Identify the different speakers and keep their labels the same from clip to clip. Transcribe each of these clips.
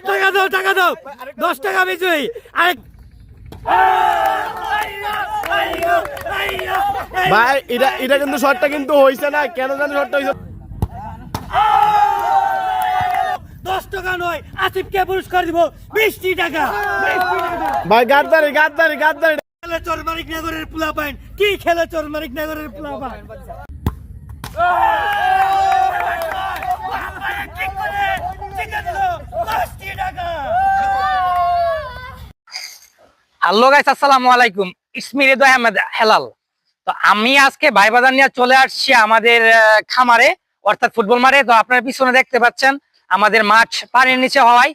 Speaker 1: টাকা দাও, টাকা দাও, 10 টাকা বিজয়ী। আরেক
Speaker 2: ভাই এটা কিন্তু শটটা কিন্তু হইছে না, কেন জানি শটটা হইছে।
Speaker 1: 10 টাকা নয়, আসিফকে পুরস্কার দিব 20 টাকা।
Speaker 2: ভাই গাদ্দারি গাদ্দারি গাদ্দারি।
Speaker 1: খেলে চরমানিক নগরের পোলাপাইন, কি খেলে চরমানিক নগরের পোলাপাইন।
Speaker 3: হ্যালো গাইস, আসসালামু আলাইকুম। ইসমি হৃদয় আহমেদ হেলাল। তো আমি আজকে ভাই বাজার নিয়ে চলে আসছি আমাদের খামারে, অর্থাৎ ফুটবল মাঠে। তো আপনারা পিছনে দেখতে পাচ্ছেন আমাদের মাঠ পানির নিচে হওয়ায়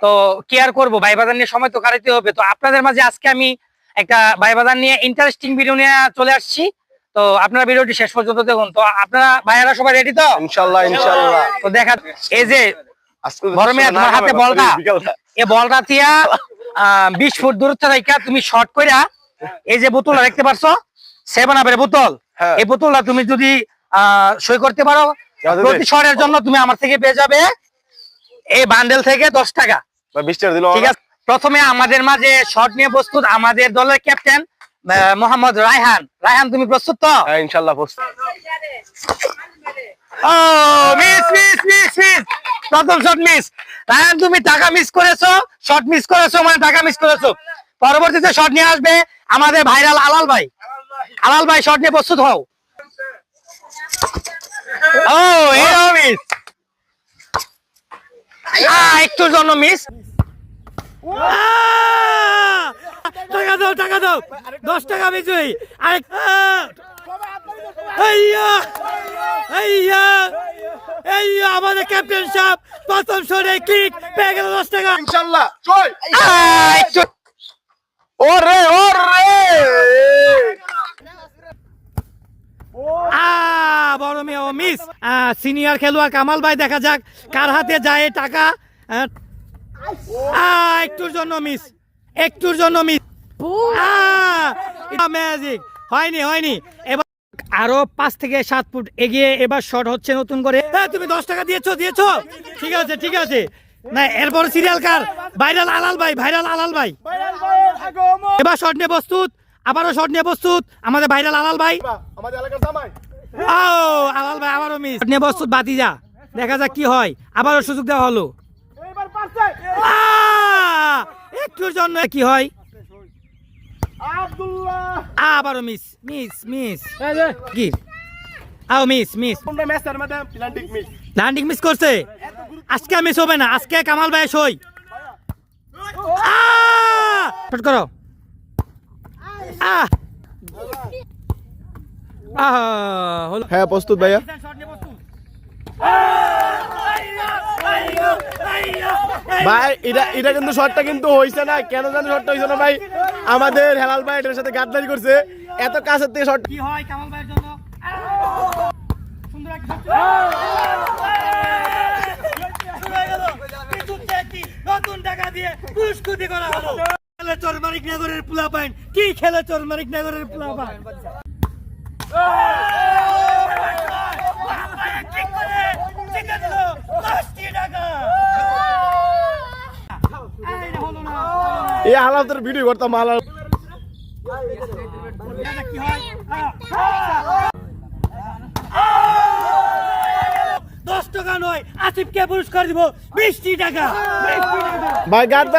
Speaker 3: তো কেয়ার করবো, ভাই বাজার নিয়ে সময় তো কাটাতে হবে। তো আপনাদের মাঝে আজকে আমি একটা ভাই বাজার নিয়ে ইন্টারেস্টিং ভিডিও নিয়ে চলে আসছি। তো আপনারা ভিডিওটি শেষ পর্যন্ত দেখুন। তো আপনারা ভাইয়ারা সবাই রেডি তো?
Speaker 2: ইনশাআল্লাহ ইনশাআল্লাহ।
Speaker 3: তো দেখা, এই যে বড় মেয়ে তোমার হাতে বলটা, এই বলটা দিয়া 20 ফুট দূরত্ব থেকে তুমি শর্ট কইরা এই যে বোতলটা দেখতে পারছো, 7 আপের বোতল, এই বোতলটা তুমি যদি সই করতে পারো, প্রতি শটের জন্য তুমি আমার থেকে পেয়ে যাবে এই বান্ডেল থেকে 10 টাকা। ঠিক আছে, প্রথমে আমাদের মাঝে শট নিয়ে প্রস্তুত আমাদের দলের ক্যাপ্টেন মোহাম্মদ রায়হান। রায়হান, তুমি প্রস্তুত তো?
Speaker 2: ইনশাআল্লাহ প্রস্তুত।
Speaker 3: ও মিস মিস মিস মিস, প্রথম শট মিস। রায়হান, তুমি টাকা মিস করেছো, শট মিস করেছো, মানে টাকা মিস করেছো। পরবর্তীতে শট নিয়ে আসবে আমাদের ভাইরাল আলাল ভাই। আলাল ভাই, শট নিয়ে প্রস্তুত হও। ও এও মিস, একটুর জন্য মিস।
Speaker 1: টাকা দাও, টাকা দাও, 10 টাকা বিজয়ী। আরেক আমাদের ক্যাপ্টেন সাহেব প্রথম শটে কিক পেয়ে গেল 10 টাকা।
Speaker 2: ইনশাআল্লাহ জয়। ওরে ওরে,
Speaker 1: বড় মেয়ে ও মিস। সিনিয়র খেলোয়াড় কামাল ভাই, দেখা যাক কার হাতে যায় টাকা। একটুর জন্য মিস, একটুর জন্য মিস। ম্যাজিক হয়নি, হয়নি। এবার আরো 5 থেকে 7 ফুট এগিয়ে এবার শট হচ্ছে নতুন করে। তুমি 10 টাকা দিয়েছো, দিয়েছো, ঠিক আছে, ঠিক আছে। না, এরপর সিরিয়াল কার? ভাইরাল আলাল ভাই, ভাইরাল আলাল ভাই। এবার শট নিয়ে প্রস্তুত, আবারও শট নিয়ে প্রস্তুত আমাদের ভাইরাল আলাল ভাই।
Speaker 2: আমাদের এলাকার জামাই।
Speaker 1: আলাল ভাই আবারও মিস। শট নিয়ে প্রস্তুত বাতিজা, দেখা যাক কি হয়। আবারও সুযোগ দেওয়া হলো, একটুর জন্য কি হয়। আবারও মিস মিস মিস, কি মিস মিস, ল্যান্ডিং মিস করছে। আজকে মিস হবে না, আজকে কামাল ভাই সই। শট করো।
Speaker 2: হ্যাঁ প্রস্তুত ভাইয়া। ভাই এটা কিন্তু শটটা কিন্তু হইছে না, কেন জানি শটটা হইছে না। ভাই আমাদের হেলাল ভাই এটার সাথে গাদ্দারি করছে, এত কাছের থেকে শট।
Speaker 1: কি হয় কামাল ভাইয়ের জন্য? সুন্দর একটা নতুন টাকা দিয়ে পুরস্কৃতি করা হলো। খেলে চরমানিক নগরের পোলাপাইন, কি খেলে চরমানিক নগরের পোলাপাইন।
Speaker 2: এই হালাতের ভিডিও করতাম হালাল।
Speaker 1: 10 টাকা নয়, আসিফকে পুরস্কার দিব 20 টাকা।
Speaker 2: ভাই গাদ্দারি।